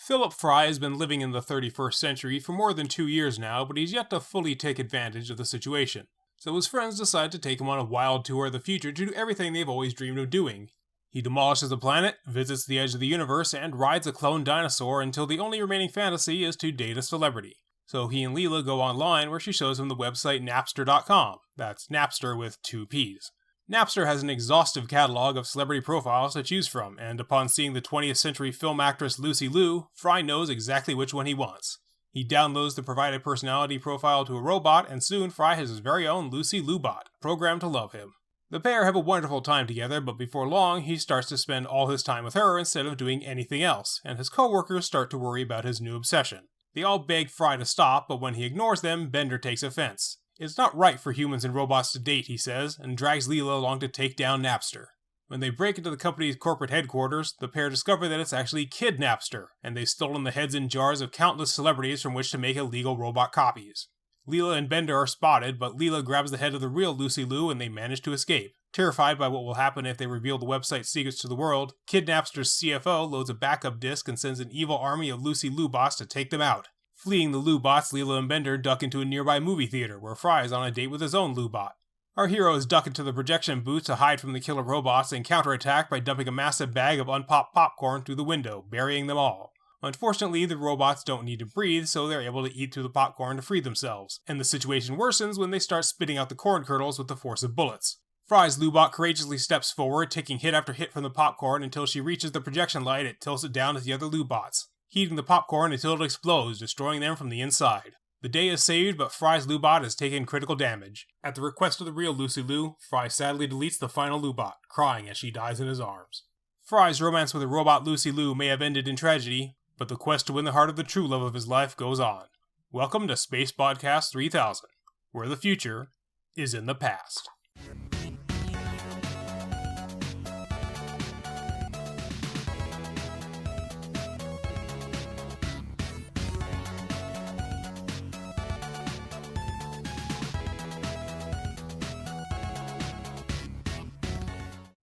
Philip Fry has been living in the 31st century for more than 2 years now, but he's yet to fully take advantage of the situation. So his friends decide to take him on a wild tour of the future to do everything they've always dreamed of doing. He demolishes the planet, visits the edge of the universe, and rides a clone dinosaur until the only remaining fantasy is to date a celebrity. So he and Leela go online where she shows him the website Napster.com. That's Napster with 2 P's. Napster has an exhaustive catalog of celebrity profiles to choose from, and upon seeing the 20th century film actress Lucy Liu, Fry knows exactly which one he wants. He downloads the provided personality profile to a robot, and soon Fry has his very own Lucy Liu-bot, programmed to love him. The pair have a wonderful time together, but before long, he starts to spend all his time with her instead of doing anything else, and his co-workers start to worry about his new obsession. They all beg Fry to stop, but when he ignores them, Bender takes offense. It's not right for humans and robots to date, he says, and drags Leela along to take down Napster. When they break into the company's corporate headquarters, the pair discover that it's actually Kid Napster, and they've stolen the heads and jars of countless celebrities from which to make illegal robot copies. Leela and Bender are spotted, but Leela grabs the head of the real Lucy Liu and they manage to escape. Terrified by what will happen if they reveal the website's secrets to the world, Kid Napster's CFO loads a backup disk and sends an evil army of Lucy Liu bots to take them out. Fleeing the Liu bots, Leela and Bender duck into a nearby movie theater where Fry is on a date with his own Liu bot. Our heroes duck into the projection booth to hide from the killer robots and counterattack by dumping a massive bag of unpopped popcorn through the window, burying them all. Unfortunately, the robots don't need to breathe, so they're able to eat through the popcorn to free themselves, and the situation worsens when they start spitting out the corn kernels with the force of bullets. Fry's Liu-bot courageously steps forward, taking hit after hit from the popcorn until she reaches the projection light. It tilts it down at the other Liu-bots, heating the popcorn until it explodes, destroying them from the inside. The day is saved, but Fry's Liu-bot has taken critical damage. At the request of the real Lucy Liu, Fry sadly deletes the final Liu-bot, crying as she dies in his arms. Fry's romance with the robot Lucy Liu may have ended in tragedy, but the quest to win the heart of the true love of his life goes on. Welcome to Space Podcast 3000, where the future is in the past.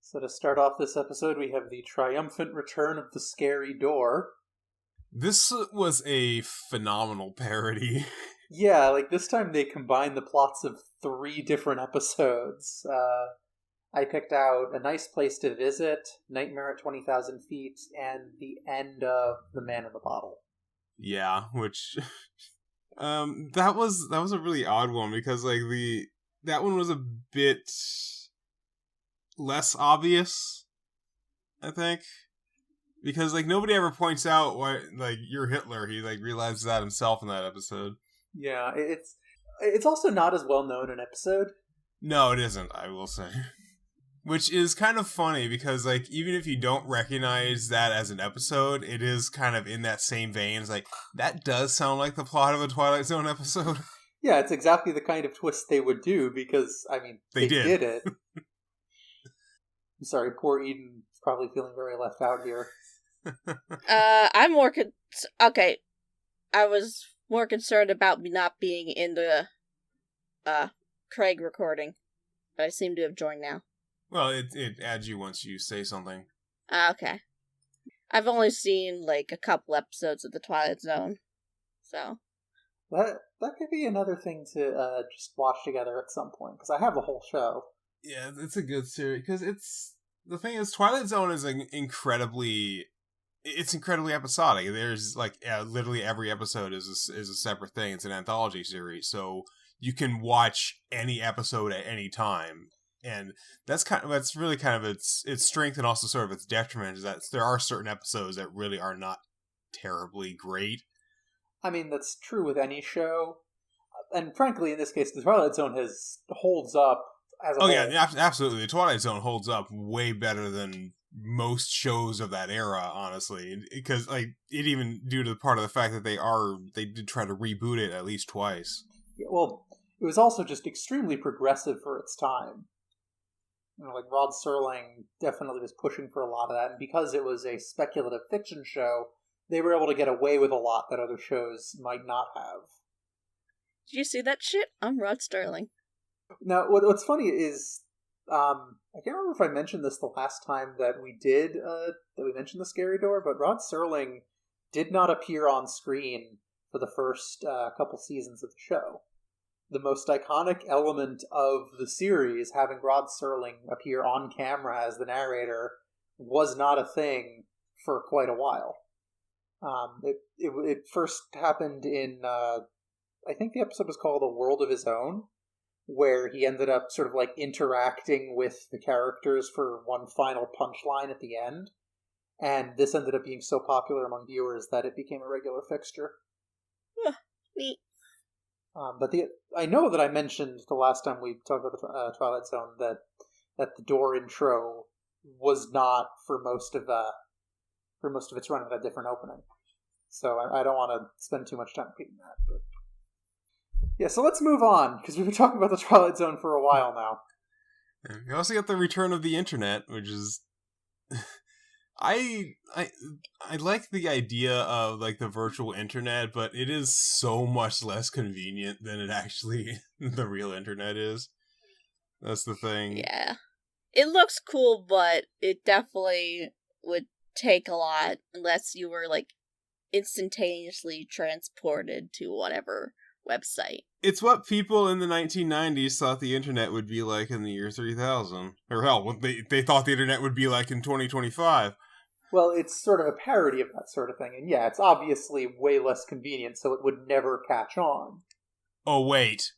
So to start off this episode, we have the triumphant return of the scary door. This was a phenomenal parody. Yeah, like this time they combined the plots of 3 different episodes. I picked out A Nice Place to Visit, Nightmare at 20,000 Feet, and the end of The Man in the Bottle. Yeah, which that was a really odd one because like that one was a bit less obvious, I think. Because, like, nobody ever points out why, like, you're Hitler. He, like, realizes that himself in that episode. Yeah, it's also not as well known an episode. No, it isn't, I will say. Which is kind of funny, because, like, even if you don't recognize that as an episode, it is kind of in that same vein. It's like, that does sound like the plot of a Twilight Zone episode. Yeah, it's exactly the kind of twist they would do, because, I mean, they did it. I'm sorry, poor Eden's probably feeling very left out here. I'm more okay. I was more concerned about me not being in the Craig recording, but I seem to have joined now. Well, it adds you once you say something. Okay. I've only seen like a couple episodes of the Twilight Zone, so that could be another thing to just watch together at some point, because I have the whole show. Yeah, it's a good series because the thing is, Twilight Zone is incredibly episodic. There's like literally every episode is a separate thing. It's an anthology series, so you can watch any episode at any time, and that's really kind of its strength and also sort of its detriment is that there are certain episodes that really are not terribly great. I mean, that's true with any show, and frankly, in this case, the Twilight Zone holds up as a whole. Yeah, absolutely. The Twilight Zone holds up way better than most shows of that era, honestly, because like it even due to the part of the fact that they did try to reboot it at least twice. Yeah, well, it was also just extremely progressive for its time. You know, like Rod Serling definitely was pushing for a lot of that, and because it was a speculative fiction show, they were able to get away with a lot that other shows might not have. Did you see that shit? I'm Rod Serling. Now, what's funny is, I can't remember if I mentioned this the last time that we mentioned the Scary Door, but Rod Serling did not appear on screen for the first couple seasons of the show. The most iconic element of the series, having Rod Serling appear on camera as the narrator, was not a thing for quite a while. It first happened in, I think the episode was called A World of His Own, where he ended up sort of like interacting with the characters for one final punchline at the end. And this ended up being so popular among viewers that it became a regular fixture. Neat. But I know that I mentioned the last time we talked about the Twilight Zone that the door intro was not for most of its run with a different opening. So I don't want to spend too much time repeating that. But yeah, so let's move on, because we've been talking about the Twilight Zone for a while now. We also get the return of the internet, which is... I like the idea of like the virtual internet, but it is so much less convenient than it actually the real internet is. That's the thing. Yeah. It looks cool, but it definitely would take a lot unless you were like instantaneously transported to whatever website. It's what people in the 1990s thought the internet would be like in the year 3000. Or hell, what they thought the internet would be like in 2025. Well, it's sort of a parody of that sort of thing. And yeah, it's obviously way less convenient, so it would never catch on. Oh, wait.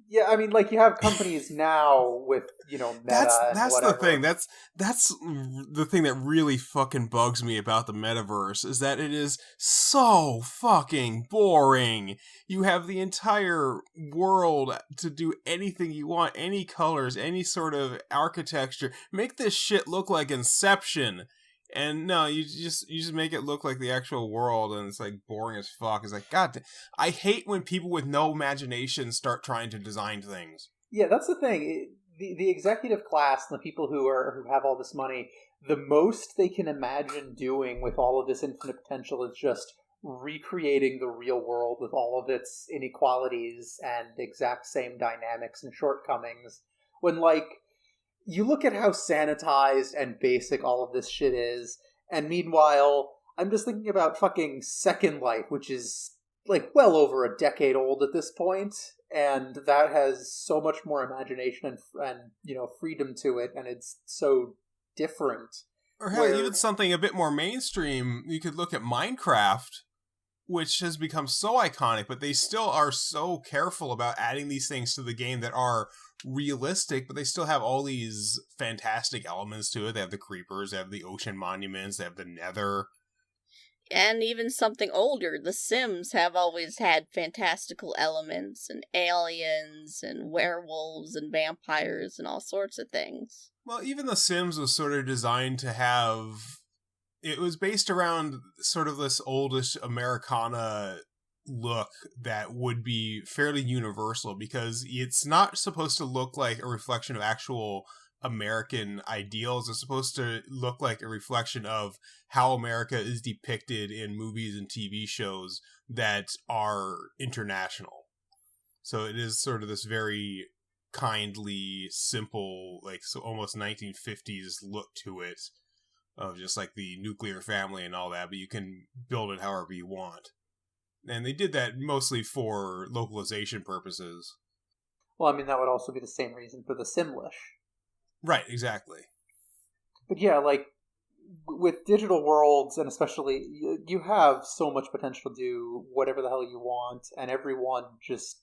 Yeah, I mean, like, you have companies now with, Meta that's whatever. the thing. That's the thing that really fucking bugs me about the metaverse, is that it is so fucking boring. You have the entire world to do anything you want, any colors, any sort of architecture. Make this shit look like Inception. And no, you just make it look like the actual world, and it's like boring as fuck. It's like, God, I hate when people with no imagination start trying to design things. Yeah, that's the thing. The executive class and the people who have all this money, the most they can imagine doing with all of this infinite potential is just recreating the real world with all of its inequalities and exact same dynamics and shortcomings. When, like, you look at how sanitized and basic all of this shit is, and meanwhile, I'm just thinking about fucking Second Life, which is, like, well over a decade old at this point, and that has so much more imagination and freedom to it, and it's so different. Or hell, even something a bit more mainstream, you could look at Minecraft, which has become so iconic, but they still are so careful about adding these things to the game that are realistic, but they still have all these fantastic elements to it. They have the creepers, they have the ocean monuments, they have the nether. And even something older, The Sims have always had fantastical elements, and aliens, and werewolves, and vampires, and all sorts of things. Well, even The Sims was sort of designed to have... It was based around sort of this oldish Americana look that would be fairly universal, because it's not supposed to look like a reflection of actual American ideals. It's supposed to look like a reflection of how America is depicted in movies and TV shows that are international. So it is sort of this very kindly, simple, like so almost 1950s look to it, of just like the nuclear family and all that, but you can build it however you want. And they did that mostly for localization purposes. Well, I mean, that would also be the same reason for the Simlish. Right, exactly. But yeah, like, with digital worlds, and especially, you have so much potential to do whatever the hell you want, and everyone just...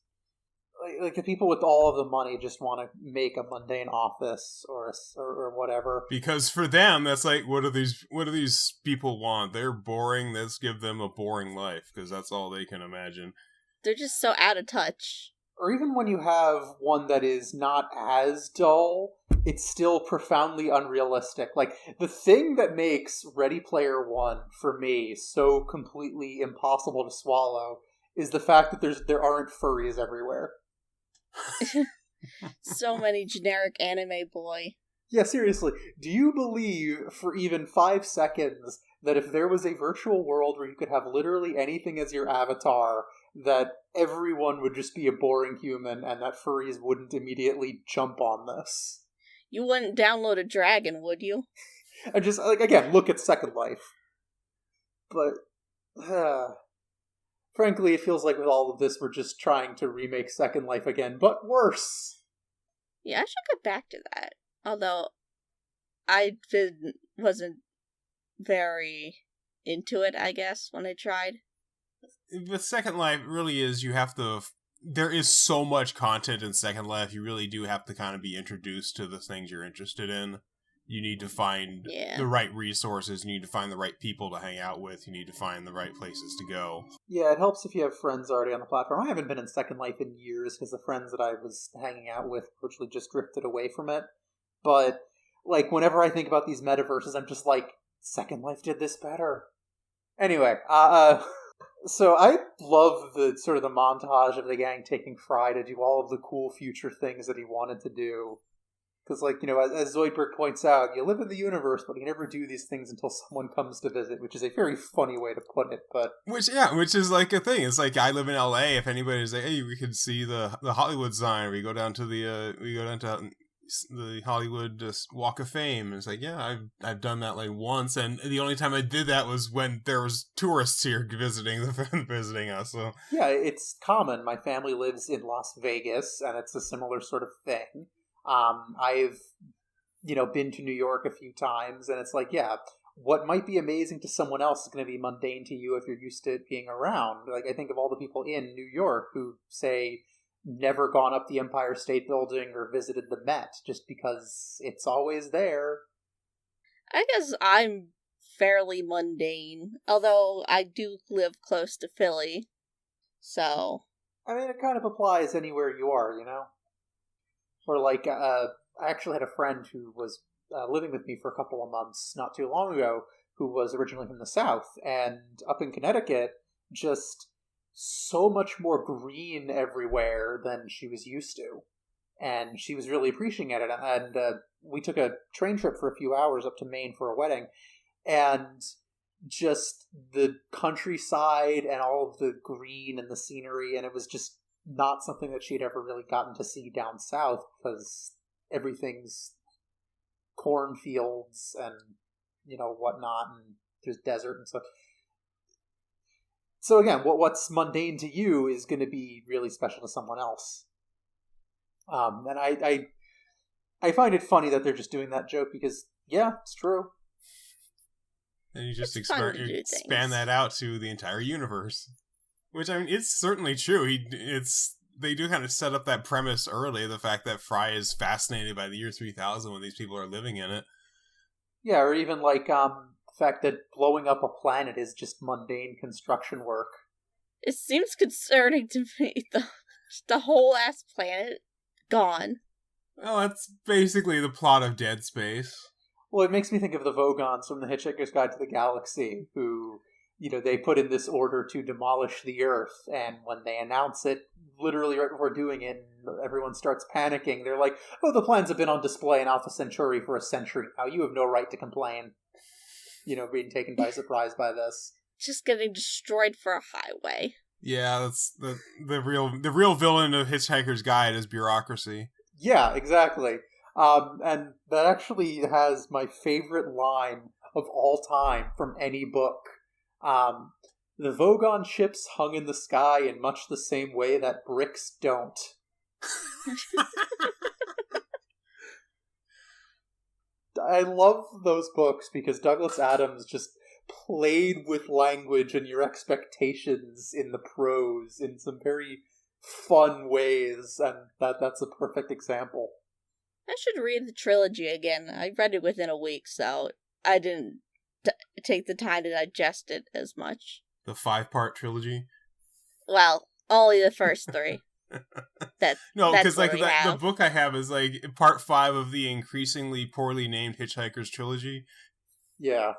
Like, the people with all of the money just want to make a mundane office or whatever. Because for them, that's like, what do these people want? They're boring. Let's give them a boring life, because that's all they can imagine. They're just so out of touch. Or even when you have one that is not as dull, it's still profoundly unrealistic. Like, the thing that makes Ready Player One, for me, so completely impossible to swallow is the fact that there aren't furries everywhere. So many generic anime boy. Yeah, seriously. Do you believe for even 5 seconds that if there was a virtual world where you could have literally anything as your avatar, that everyone would just be a boring human and that furries wouldn't immediately jump on this? You wouldn't download a dragon, would you? And just, like, again, look at Second Life. But Frankly, it feels like with all of this, we're just trying to remake Second Life again, but worse. Yeah, I should get back to that. Although wasn't very into it, I guess, when I tried. With Second Life, it really is, there is so much content in Second Life, you really do have to kind of be introduced to the things you're interested in. You need to find the right resources, you need to find the right people to hang out with, you need to find the right places to go. Yeah, it helps if you have friends already on the platform. I haven't been in Second Life in years because the friends that I was hanging out with virtually just drifted away from it. But, like, whenever I think about these metaverses, I'm just like, Second Life did this better. Anyway, so I love the sort of the montage of the gang taking Fry to do all of the cool future things that he wanted to do. Because, like, you know, as Zoidberg points out, you live in the universe, but you never do these things until someone comes to visit, which is a very funny way to put it, but... Which is like a thing. It's like, I live in LA, if anybody's like, hey, we could see the Hollywood sign, we go down to the Hollywood Walk of Fame, and it's like, yeah, I've done that like once, and the only time I did that was when there was tourists here visiting us. So yeah, it's common. My family lives in Las Vegas, and it's a similar sort of thing. I've been to New York a few times, and it's like, yeah, what might be amazing to someone else is going to be mundane to you if you're used to it being around. Like, I think of all the people in New York who say never gone up the Empire State Building or visited the Met just because it's always there. I guess I'm fairly mundane, although I do live close to Philly, so... I mean, it kind of applies anywhere you are, you know? Or like, I actually had a friend who was living with me for a couple of months not too long ago who was originally from the South, and up in Connecticut, just so much more green everywhere than she was used to. And she was really appreciating it. And we took a train trip for a few hours up to Maine for a wedding, and just the countryside and all of the green and the scenery, and it was just not something that she'd ever really gotten to see down south because everything's cornfields and whatnot, and there's desert and stuff. So again, what's mundane to you is going to be really special to someone else. And I find it funny that they're just doing that joke because yeah, it's true. And you just expand that out to the entire universe. Which, I mean, it's certainly true. They do kind of set up that premise early, the fact that Fry is fascinated by the year 3000 when these people are living in it. Yeah, or even like the fact that blowing up a planet is just mundane construction work. It seems concerning to me, the whole ass planet gone. Well, that's basically the plot of Dead Space. Well, it makes me think of the Vogons from the Hitchhiker's Guide to the Galaxy, who... they put in this order to demolish the Earth, and when they announce it, literally right before doing it, everyone starts panicking. They're like, oh, the plans have been on display in Alpha Centauri for a century now. You have no right to complain. Being taken by surprise by this. Just getting destroyed for a highway. Yeah, that's the real villain of Hitchhiker's Guide is bureaucracy. Yeah, exactly. And that actually has my favorite line of all time from any book. The Vogon ships hung in the sky in much the same way that bricks don't. I love those books because Douglas Adams just played with language and your expectations in the prose in some very fun ways, and that's a perfect example. I should read the trilogy again. I read it within a week, so I didn't take the time to digest it as much. The 5-part trilogy? Well, only the first 3. No, because like the book I have is like part 5 of the increasingly poorly named Hitchhiker's trilogy. Yeah,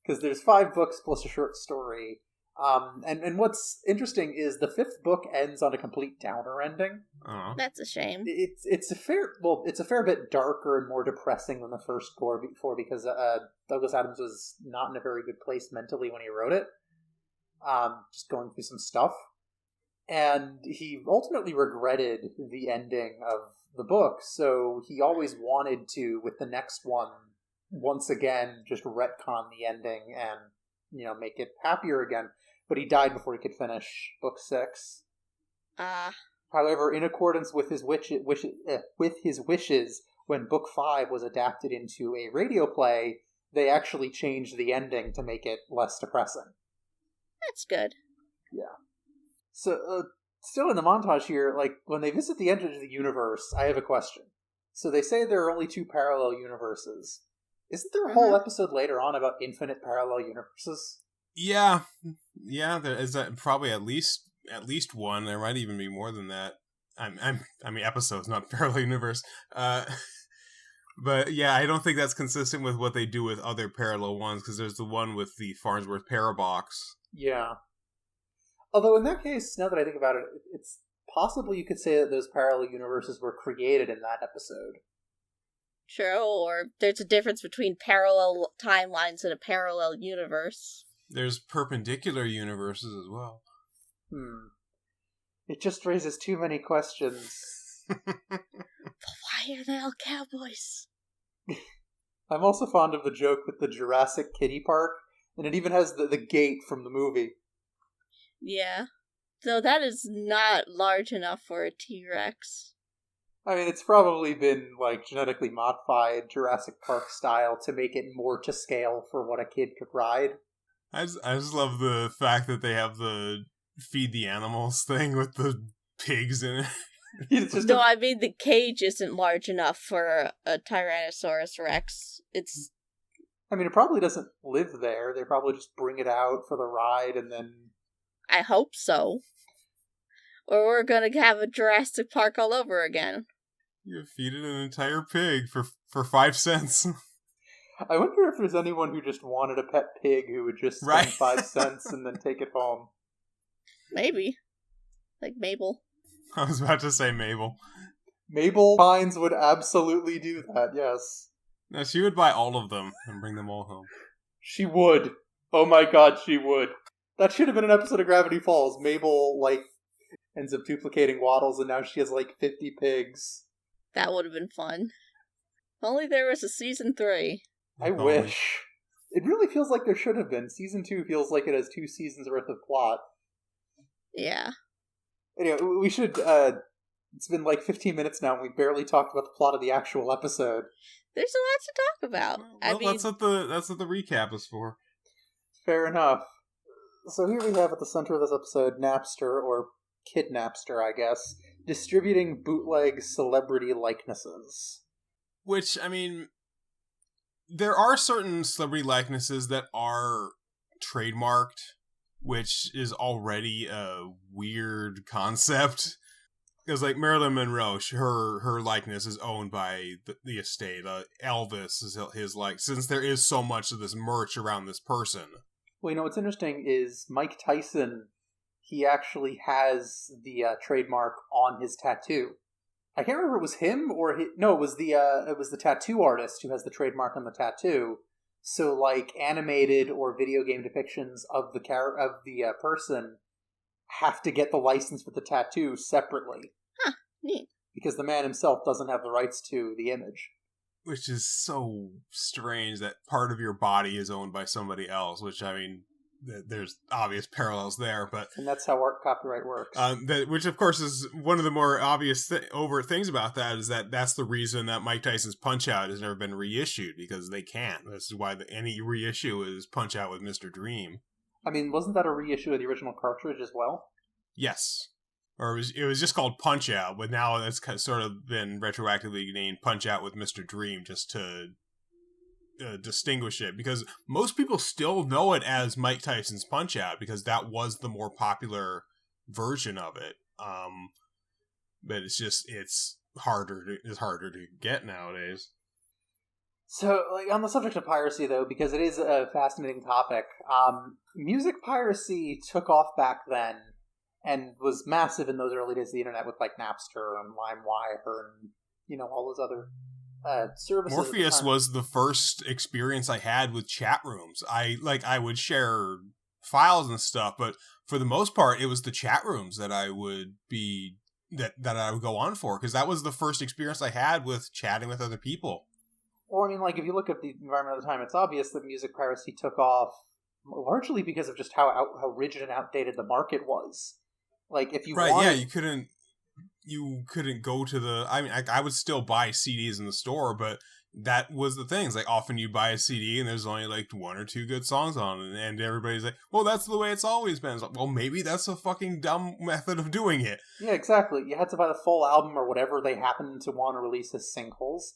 because there's 5 books plus a short story. And what's interesting is the 5th book ends on a complete downer ending. Oh. That's a shame. It's a fair bit darker and more depressing than the first 4 because Douglas Adams was not in a very good place mentally when he wrote it. Just going through some stuff. And he ultimately regretted the ending of the book, so he always wanted to, with the next one, once again, just retcon the ending and make it happier again. But he died before he could finish book 6. However, in accordance with his wishes, when book 5 was adapted into a radio play, they actually changed the ending to make it less depressing. That's good. Yeah. So, still in the montage here, when they visit the end of the universe, I have a question. So they say there are only 2 parallel universes. Isn't there a whole episode later on about infinite parallel universes? Yeah, there is probably at least one. There might even be more than that. I mean, episodes, not parallel universe. But yeah, I don't think that's consistent with what they do with other parallel ones, because there's the one with the Farnsworth parabox. Yeah. Although in that case, now that I think about it, it's possible you could say that those parallel universes were created in that episode. Sure, or there's a difference between parallel timelines and a parallel universe. There's perpendicular universes as well. It just raises too many questions. But why are they all cowboys? I'm also fond of the joke with the Jurassic Kiddie Park, and it even has the gate from the movie. Yeah. So that is not large enough for a T-Rex. I mean, it's probably been, genetically modified Jurassic Park style to make it more to scale for what a kid could ride. I just love the fact that they have the feed the animals thing with the pigs in it. I mean, the cage isn't large enough for a Tyrannosaurus Rex. I mean, it probably doesn't live there. They probably just bring it out for the ride and then... I hope so. Or we're gonna have a Jurassic Park all over again. You feed it an entire pig for 5 cents. I wonder if there's anyone who just wanted a pet pig who would just spend 5 cents and then take it home. Maybe. Like Mabel. I was about to say Mabel. Mabel Pines would absolutely do that, yes. No, she would buy all of them and bring them all home. She would. Oh my god, she would. That should have been an episode of Gravity Falls. Mabel, ends up duplicating Waddles and now she has 50 pigs. That would have been fun. If only there was a season 3. I wish. It really feels like there should have been. Season 2 feels like it has 2 seasons worth of plot. Yeah. Anyway, we should, it's been 15 minutes now and we barely talked about the plot of the actual episode. There's a lot to talk about. Well, that's what the recap is for. Fair enough. So here we have at the center of this episode, Napster, or Kid Napster, I guess, distributing bootleg celebrity likenesses. Which, I mean, there are certain celebrity likenesses that are trademarked, which is already a weird concept. Because, Marilyn Monroe, her likeness is owned by the estate. Elvis is his since there is so much of this merch around this person. Well, what's interesting is Mike Tyson, he actually has the trademark on his tattoo. I can't remember if it was him or it was the tattoo artist who has the trademark on the tattoo. So animated or video game depictions of the person have to get the license for the tattoo separately. Huh, neat. Because the man himself doesn't have the rights to the image. Which is so strange that part of your body is owned by somebody else, which, I mean, there's obvious parallels there, but... And that's how art copyright works. Which, of course, is one of the more obvious overt things about that, is that that's the reason that Mike Tyson's Punch-Out has never been reissued, because they can't. This is why any reissue is Punch-Out with Mr. Dream. I mean, wasn't that a reissue of the original cartridge as well? Yes. Or it was just called Punch-Out, but now it's sort of been retroactively named Punch-Out with Mr. Dream just to distinguish it. Because most people still know it as Mike Tyson's Punch-Out, because that was the more popular version of it. But it's harder to get nowadays. So, on the subject of piracy, though, because it is a fascinating topic, music piracy took off back then. And was massive in those early days of the internet with Napster and LimeWire and, all those other services. Morpheus was the first experience I had with chat rooms. I would share files and stuff, but for the most part, it was the chat rooms that I would that I would go on for, because that was the first experience I had with chatting with other people. Well, I mean, if you look at the environment at the time, it's obvious that music piracy took off largely because of just how rigid and outdated the market was. Like, if you Right, wanted... yeah, you couldn't go to the... I mean, I would still buy CDs in the store, but that was the thing. It's like, often you buy a CD and there's only like one or two good songs on it, and everybody's like, well, that's the way it's always been. It's like, well, maybe that's a fucking dumb method of doing it. Yeah, exactly. You had to buy the full album or whatever they happened to want to release as singles.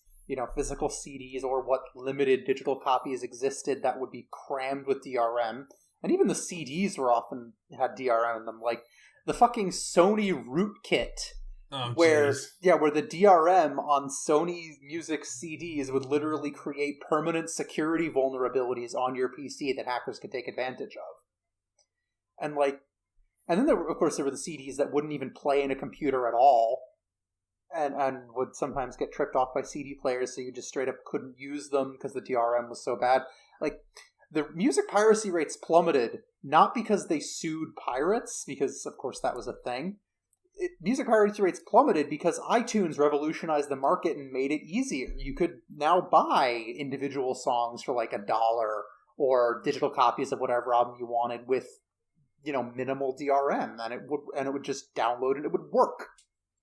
Physical CDs or what limited digital copies existed that would be crammed with DRM. And even the CDs were often had DRM in them. Like, the fucking Sony rootkit, where the DRM on Sony music CDs would literally create permanent security vulnerabilities on your PC that hackers could take advantage of. And then there were the CDs that wouldn't even play in a computer at all, and would sometimes get tripped off by CD players, so you just straight up couldn't use them because the DRM was so bad. Like, the music piracy rates plummeted, not because they sued pirates, because of course that was a thing. Music piracy rates plummeted because iTunes revolutionized the market and made it easier. You could now buy individual songs for like $1 or digital copies of whatever album you wanted with, minimal DRM, and it would just download and it would work.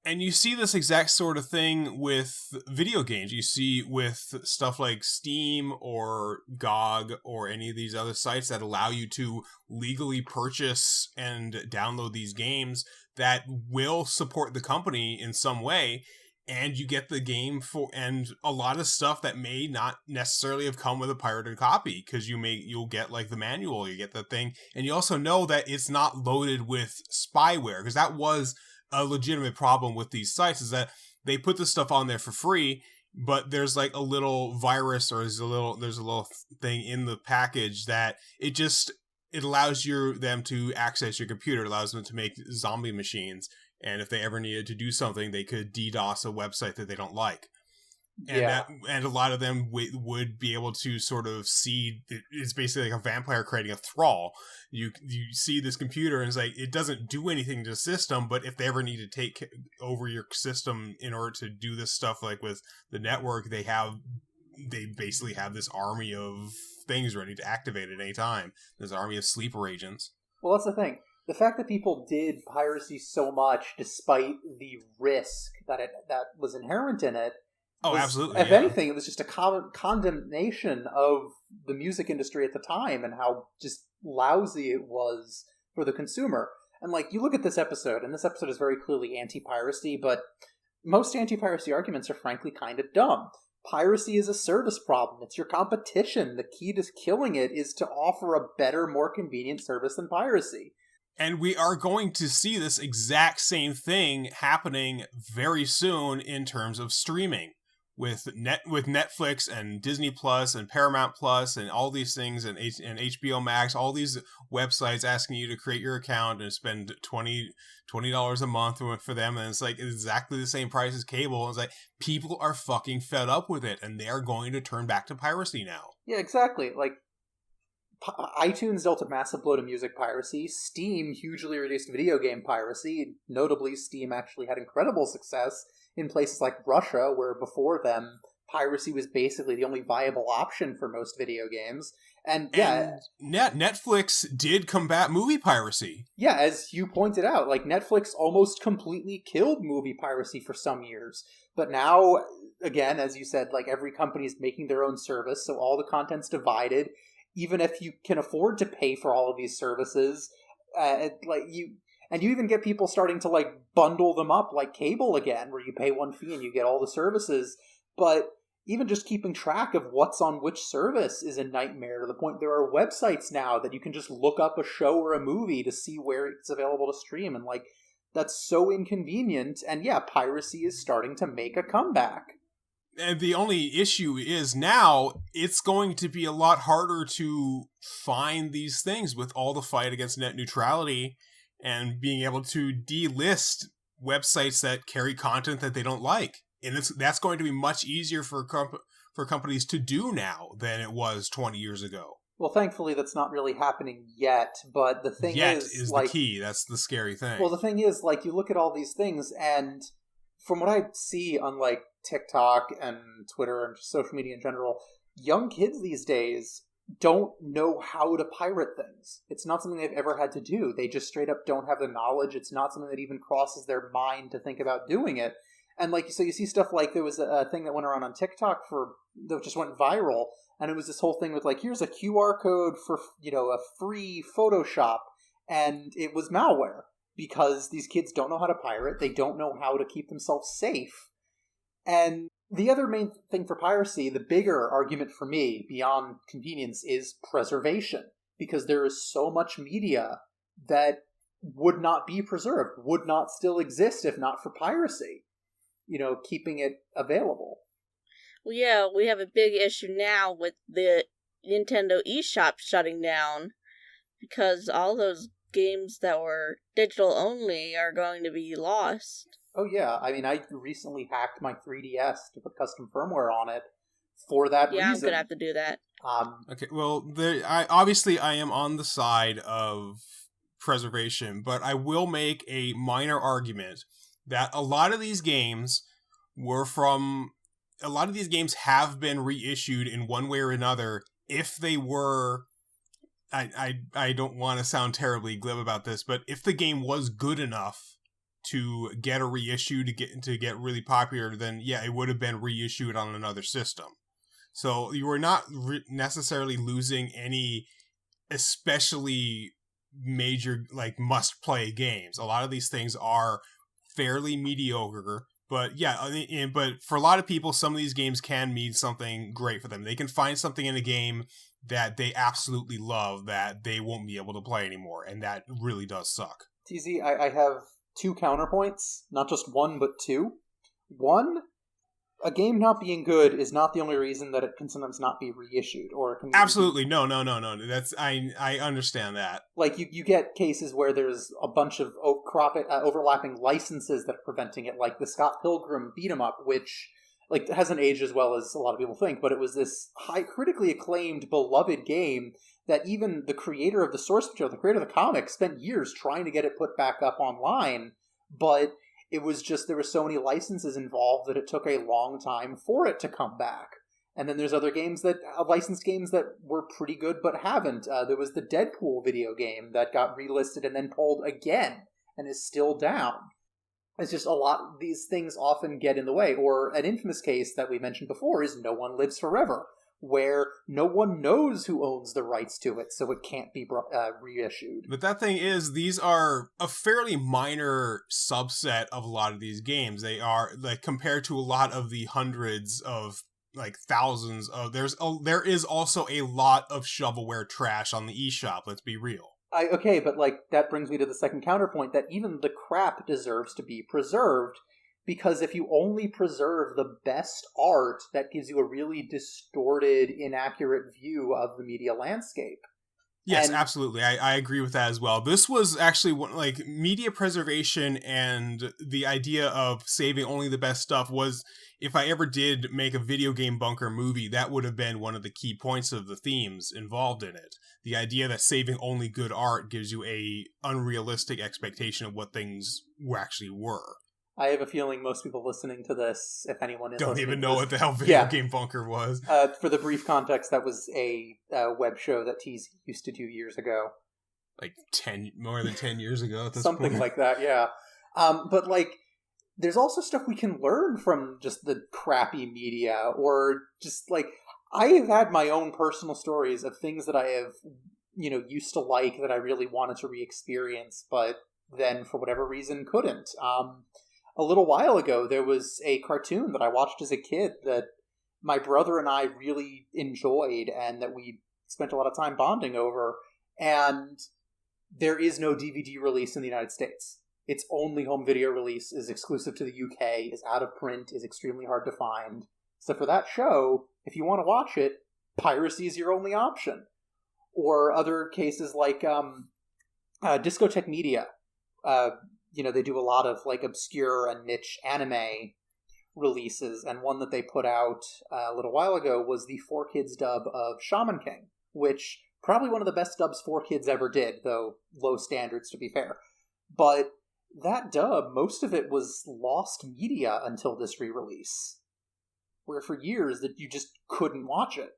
And you see this exact sort of thing with video games. You see with stuff like Steam or GOG or any of these other sites that allow you to legally purchase and download these games that will support the company in some way. And you get the game and a lot of stuff that may not necessarily have come with a pirated copy, because you'll get like the manual, you get the thing. And you also know that it's not loaded with spyware, because that was a legitimate problem with these sites, is that they put this stuff on there for free, but there's like a little virus or there's a little thing in the package that it allows them to access your computer. It allows them to make zombie machines, and if they ever needed to do something, they could DDoS a website that they don't like. And a lot of them would be able to sort of see, it's basically like a vampire creating a thrall. You see this computer and it's like, it doesn't do anything to the system, but if they ever need to take over your system in order to do this stuff, like with the network, they basically have this army of things ready to activate at any time. There's an army of sleeper agents. Well, that's the thing. The fact that people did piracy so much, despite the risk that was inherent in it, absolutely. If anything, it was just a condemnation of the music industry at the time and how just lousy it was for the consumer. And you look at this episode, and this episode is very clearly anti-piracy, but most anti-piracy arguments are frankly kind of dumb. Piracy is a service problem. It's your competition. The key to killing it is to offer a better, more convenient service than piracy. And we are going to see this exact same thing happening very soon in terms of streaming. With Netflix and Disney Plus and Paramount Plus and all these things and HBO Max, all these websites asking you to create your account and spend $20 a month for them, and it's like exactly the same price as cable. It's like people are fucking fed up with it, and they are going to turn back to piracy now. Yeah, exactly. Like, iTunes dealt a massive blow to music piracy. Steam hugely reduced video game piracy. Notably, Steam actually had incredible success in places like Russia, where before them, piracy was basically the only viable option for most video games. And Netflix did combat movie piracy. Yeah, as you pointed out, Netflix almost completely killed movie piracy for some years. But now, again, as you said, every company is making their own service, so all the content's divided. Even if you can afford to pay for all of these services, you even get people starting to bundle them up like cable again, where you pay one fee and you get all the services. But even just keeping track of what's on which service is a nightmare, to the point there are websites now that you can just look up a show or a movie to see where it's available to stream. And that's so inconvenient. And yeah, piracy is starting to make a comeback. And the only issue is now it's going to be a lot harder to find these things with all the fight against net neutrality and being able to delist websites that carry content that they don't like. And that's going to be much easier for companies to do now than it was 20 years ago. Well, thankfully, that's not really happening yet. But the thing is the key. That's the scary thing. Well, the thing is, you look at all these things, and from what I see on TikTok and Twitter and just social media in general, young kids these days don't know how to pirate things. It's not something they've ever had to do. They just straight up don't have the knowledge. It's not something that even crosses their mind to think about doing it. And like, so you see stuff like, there was a thing that went around on TikTok that just went viral, and it was this whole thing with like, here's a QR code for, a free Photoshop, and it was malware, because these kids don't know how to pirate, they don't know how to keep themselves safe. And the other main thing for piracy, the bigger argument for me, beyond convenience, is preservation, because there is so much media that would not be preserved, would not still exist if not for piracy. Keeping it available. Well, yeah, we have a big issue now with the Nintendo eShop shutting down, because all those games that were digital only are going to be lost. Oh yeah, I mean, I recently hacked my 3DS to put custom firmware on it for that reason. Yeah, I'm gonna have to do that. Okay, well, I am on the side of preservation, but I will make a minor argument that a lot of these games have been reissued in one way or another. If they were, I don't want to sound terribly glib about this, but if the game was good enough to get a reissue, to get really popular, then yeah, it would have been reissued on another system. So you were not necessarily losing any especially major, like, must-play games. A lot of these things are fairly mediocre, but yeah, but for a lot of people, some of these games can mean something great for them. They can find something in a game that they absolutely love that they won't be able to play anymore, and that really does suck. TZ, I have two counterpoints, not just one, but two. One, a game not being good is not the only reason that it can sometimes not be reissued, or it can absolutely no. That's I understand that. Like you get cases where there's a bunch of overlapping licenses that are preventing it, like the Scott Pilgrim beat 'em up, which like hasn't aged as well as a lot of people think, but it was this high, critically acclaimed, beloved game that even the creator of the source material, the creator of the comic, spent years trying to get it put back up online, but it was just, there were so many licenses involved that it took a long time for it to come back. And then there's other games licensed games that were pretty good but haven't. There was the Deadpool video game that got relisted and then pulled again and is still down. It's just a lot, these things often get in the way. Or an infamous case that we mentioned before is No One Lives Forever, where no one knows who owns the rights to it, so it can't be reissued. But that thing is, these are a fairly minor subset of a lot of these games. They are, like, compared to a lot of the hundreds of, like, thousands of, there is also a lot of shovelware trash on the eShop, let's be real. Okay, but like that brings me to the second counterpoint, that even the crap deserves to be preserved, because if you only preserve the best art, that gives you a really distorted, inaccurate view of the media landscape. Yes, absolutely. I agree with that as well. This was actually like media preservation, and the idea of saving only the best stuff was, if I ever did make a video game bunker movie, that would have been one of the key points of the themes involved in it. The idea that saving only good art gives you a unrealistic expectation of what things actually were. I have a feeling most people listening to this, if anyone is don't even know what the hell Video Game Bunker was. For the brief context, that was a web show that TZ used to do years ago. Like more than 10 years ago at this Something point. like that, yeah. But like, there's also stuff we can learn from just the crappy media, or just like, I have had my own personal stories of things that I have, used to like, that I really wanted to re-experience, but then for whatever reason couldn't. A little while ago, there was a cartoon that I watched as a kid that my brother and I really enjoyed, and that we spent a lot of time bonding over, and there is no DVD release in the United States. Its only home video release is exclusive to the UK, is out of print, is extremely hard to find. So for that show, if you want to watch it, piracy is your only option. Or other cases like Discotek Media. They do a lot of like obscure and niche anime releases, and one that they put out a little while ago was the 4Kids dub of Shaman King, which probably one of the best dubs 4Kids ever did, though low standards to be fair. But that dub, most of it was lost media until this re-release, where for years that you just couldn't watch it.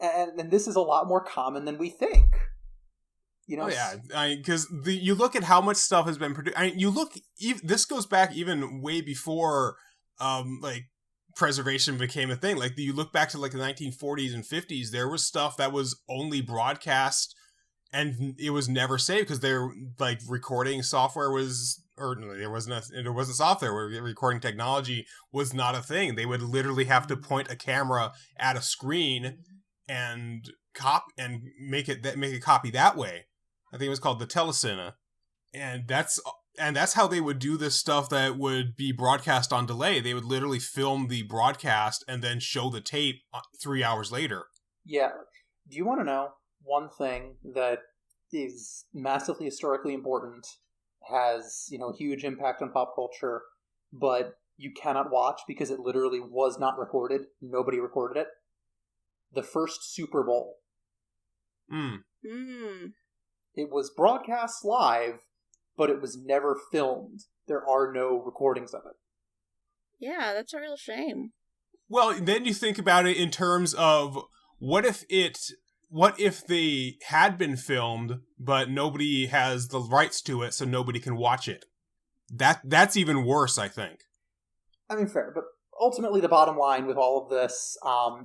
And this is a lot more common than we think. You know, oh yeah, because you look at how much stuff has been produced. This goes back even way before, like preservation became a thing. Like you look back to like the 1940s and 50s, there was stuff that was only broadcast and it was never saved because their like recording software was, or there wasn't software where recording technology was not a thing. They would literally have to point a camera at a screen and make a copy that way. I think it was called the telecine, and that's how they would do this stuff that would be broadcast on delay. They would literally film the broadcast and then show the tape 3 hours later. Yeah. Do you want to know one thing that is massively historically important, has, huge impact on pop culture, but you cannot watch because it literally was not recorded? Nobody recorded it. The first Super Bowl. It was broadcast live, but it was never filmed. There are no recordings of it. Yeah, that's a real shame. Well, then you think about it in terms of what if they had been filmed, but nobody has the rights to it, so nobody can watch it. That's even worse, I think. I mean, fair, but ultimately the bottom line with all of this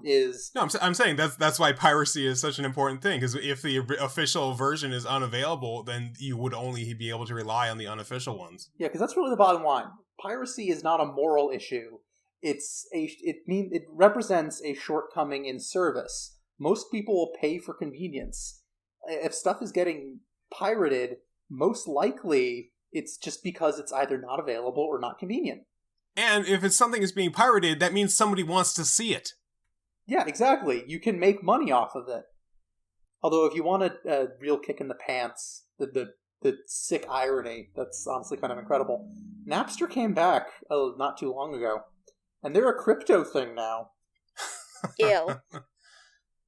is... No, I'm saying that's why piracy is such an important thing, because if the official version is unavailable, then you would only be able to rely on the unofficial ones. Yeah, because that's really the bottom line. Piracy is not a moral issue. It represents a shortcoming in service. Most people will pay for convenience. If stuff is getting pirated, most likely it's just because it's either not available or not convenient. And if it's something that's being pirated, that means somebody wants to see it. Yeah, exactly. You can make money off of it. Although if you want a real kick in the pants, the sick irony, that's honestly kind of incredible. Napster came back not too long ago, and they're a crypto thing now. Ew.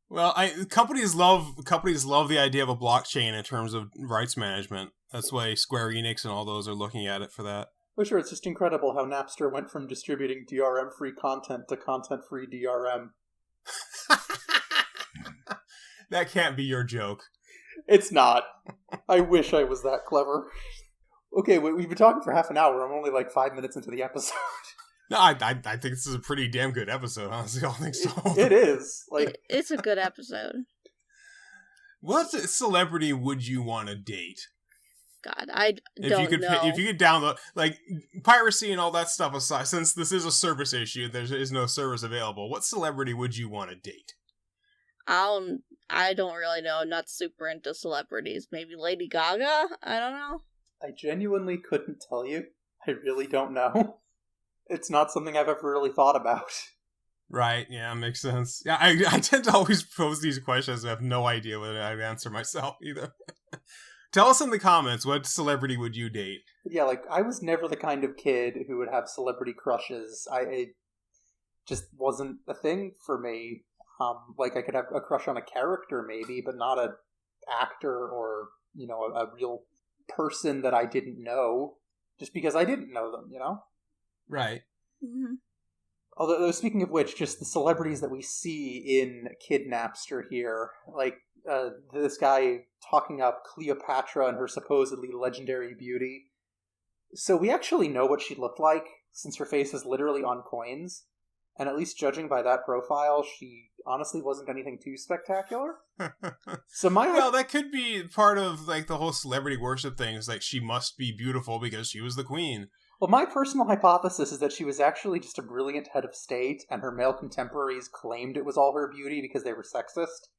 Well, companies love the idea of a blockchain in terms of rights management. That's why Square Enix and all those are looking at it for that. Well, sure, it's just incredible how Napster went from distributing DRM-free content to content-free DRM. That can't be your joke. It's not. I wish I was that clever. Okay, we've been talking for half an hour. I'm only like 5 minutes into the episode. No, I think this is a pretty damn good episode, honestly. I don't think so. It is. It's a good episode. What celebrity would you want to date? God, I don't know. If you could download, like, piracy and all that stuff aside, since this is a service issue, there is no service available, what celebrity would you want to date? I don't really know. I'm not super into celebrities. Maybe Lady Gaga? I don't know. I genuinely couldn't tell you. I really don't know. It's not something I've ever really thought about. Right, yeah, makes sense. Yeah, I tend to always pose these questions and have no idea whether I'd answer myself either. Tell us in the comments, what celebrity would you date? Yeah, I was never the kind of kid who would have celebrity crushes. It just wasn't a thing for me. I could have a crush on a character maybe, but not an actor or, a real person that I didn't know, just because I didn't know them, Right. Mm-hmm. Although, speaking of which, just the celebrities that we see in Kidnapster here, this guy talking up Cleopatra and her supposedly legendary beauty. So we actually know what she looked like, since her face is literally on coins. And at least judging by that profile, she honestly wasn't anything too spectacular. Well, that could be part of the whole celebrity worship thing. Is she must be beautiful because she was the queen. Well, my personal hypothesis is that she was actually just a brilliant head of state, and her male contemporaries claimed it was all her beauty because they were sexist.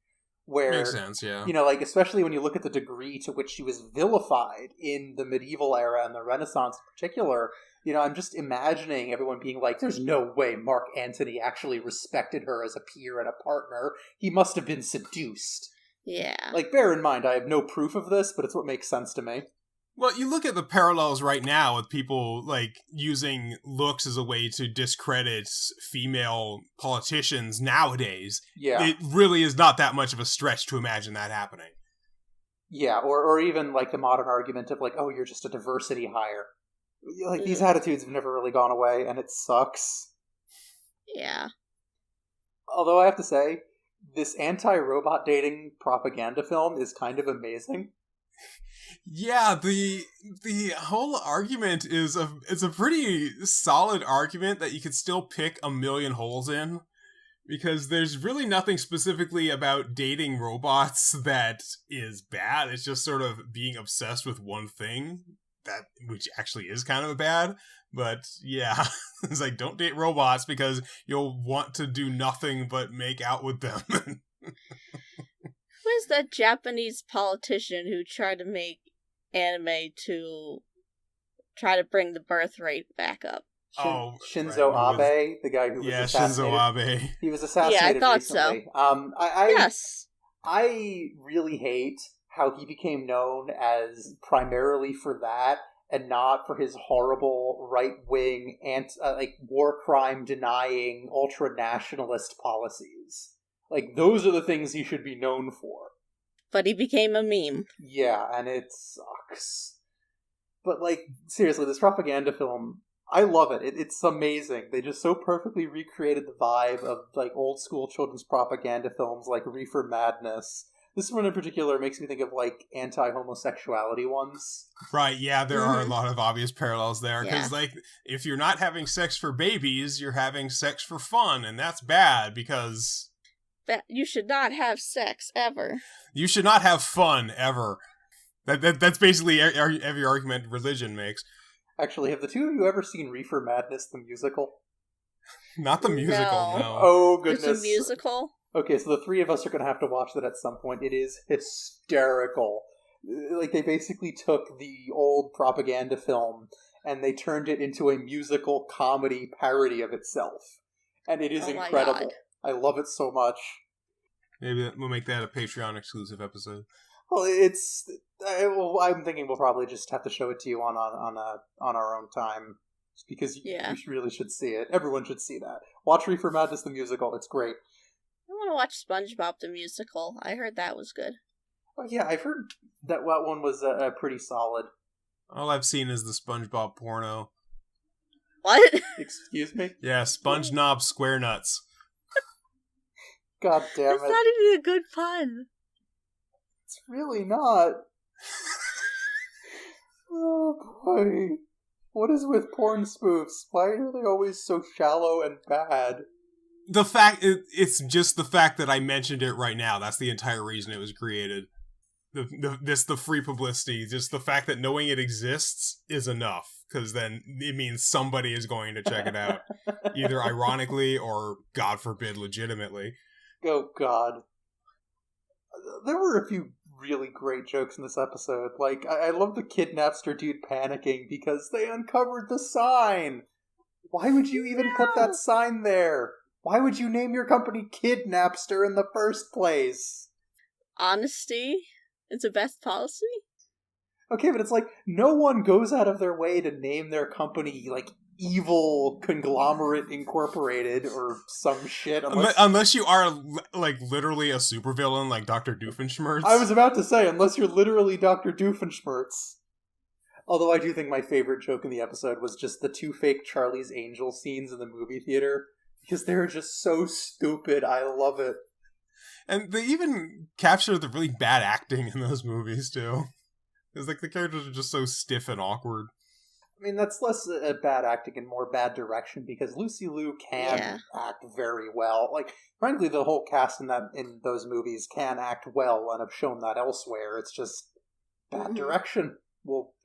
Where, makes sense, yeah. Especially when you look at the degree to which she was vilified in the medieval era and the Renaissance in particular, I'm just imagining everyone being like, there's no way Mark Antony actually respected her as a peer and a partner. He must have been seduced. Yeah. Bear in mind, I have no proof of this, but it's what makes sense to me. Well, you look at the parallels right now with people, using looks as a way to discredit female politicians nowadays. Yeah. It really is not that much of a stretch to imagine that happening. Yeah, or even, the modern argument of, oh, you're just a diversity hire. These attitudes have never really gone away, and it sucks. Yeah. Although I have to say, this anti-robot dating propaganda film is kind of amazing. Yeah, the whole argument is it's a pretty solid argument that you could still pick a million holes in, because there's really nothing specifically about dating robots that is bad. It's just sort of being obsessed with one thing, which actually is kind of bad. But yeah, it's like, don't date robots because you'll want to do nothing but make out with them. Who is that Japanese politician who tried to make anime to try to bring the birth rate back up? Shinzo Abe, the guy who was assassinated. Shinzo Abe. He was assassinated recently. So. Yes. I really hate how he became known as primarily for that, and not for his horrible right-wing, war crime denying, ultra-nationalist policies. Like, those are the things he should be known for. But he became a meme. Yeah, and it sucks. But, like, seriously, this propaganda film, I love it. It's amazing. They just so perfectly recreated the vibe of, like, old-school children's propaganda films like Reefer Madness. This one in particular makes me think of, like, anti-homosexuality ones. Right, yeah, there are a lot of obvious parallels there. Because, like, if you're not having sex for babies, you're having sex for fun, and that's bad, because... You should not have sex, ever. You should not have fun, ever. That's basically every argument religion makes. Actually, have the two of you ever seen Reefer Madness, the musical? Not the musical, no. Oh, goodness. It's a musical? Okay, so the three of us are going to have to watch that at some point. It is hysterical. Like, they basically took the old propaganda film and they turned it into a musical comedy parody of itself. And it is incredible. God. I love it so much. Maybe we'll make that a Patreon exclusive episode. Well, I'm thinking we'll probably just have to show it to you on our own time. Because you really should see it. Everyone should see that. Watch Reefer Madness the musical. It's great. I want to watch SpongeBob the musical. I heard that was good. Oh yeah, I've heard that one was pretty solid. All I've seen is the SpongeBob porno. What? Excuse me? Yeah, Sponge Knob Square Nuts. God damn it. That's not even a good pun. It's really not. Oh boy. What is with porn spoofs? Why are they always so shallow and bad? It's just the fact that I mentioned it right now. That's the entire reason it was created. The free publicity, just the fact that knowing it exists is enough, because then it means somebody is going to check it out, either ironically or, God forbid, legitimately. Oh God. There were a few really great jokes in this episode. Like, I love the kidnapster dude panicking because they uncovered the sign. Why would you even put that sign there? Why would you name your company Kidnapster in the first place? Honesty is the best policy? Okay, but it's like, no one goes out of their way to name their company, like, Evil Conglomerate Incorporated or some shit. Unless you are, like, literally a supervillain like Dr. Doofenshmirtz. I was about to say, unless you're literally Dr. Doofenshmirtz. Although I do think my favorite joke in the episode was just the two fake Charlie's Angels scenes in the movie theater. Because they're just so stupid. I love it. And they even capture the really bad acting in those movies, too. Because, like, the characters are just so stiff and awkward. I mean, that's less bad acting and more bad direction, because Lucy Liu can act very well. Like, frankly, the whole cast in those movies can act well and have shown that elsewhere. It's just bad direction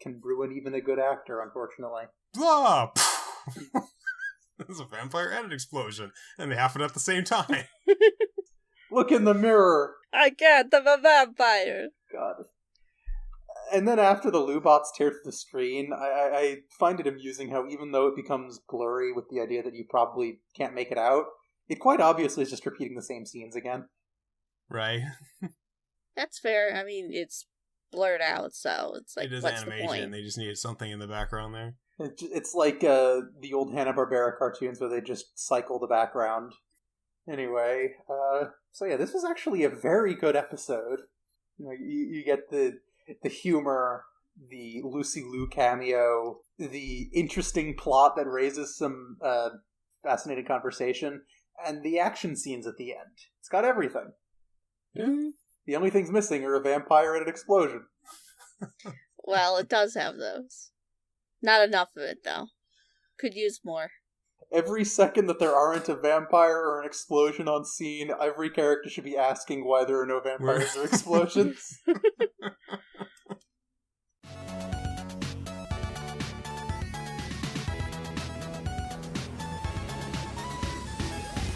can ruin even a good actor, unfortunately. Ah! There's a vampire and an explosion, and they happen at the same time. Look in the mirror. I can't, I'm a vampire. God. And then after the Lubots tear through the screen, I find it amusing how even though it becomes blurry with the idea that you probably can't make it out, it quite obviously is just repeating the same scenes again. Right. That's fair. I mean, it's blurred out, so it's like, it is what's animation. The point? They just needed something in the background there. It's like the old Hanna-Barbera cartoons where they just cycle the background. Anyway, so yeah, this was actually a very good episode. You know, you get the humor, the Lucy Liu cameo, the interesting plot that raises some fascinating conversation, and the action scenes at the end. It's got everything. Mm-hmm. The only things missing are a vampire and an explosion. Well, it does have those. Not enough of it, though. Could use more. Every second that there aren't a vampire or an explosion on scene, every character should be asking why there are no vampires or explosions.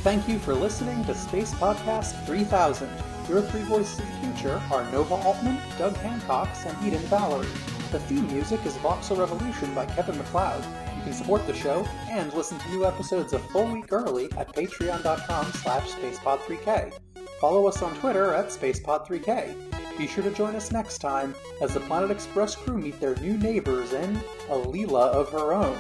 Thank you for listening to Space Podcast 3000. Your three voices of the future are Nova Altman, Doug Hancox, and Eden Valerie. The theme music is Voxel Revolution by Kevin MacLeod. You can support the show and listen to new episodes a full week early at patreon.com/SpacePod3K. Follow us on Twitter at SpacePod3K. Be sure to join us next time as the Planet Express crew meet their new neighbors in A Leela of Her Own.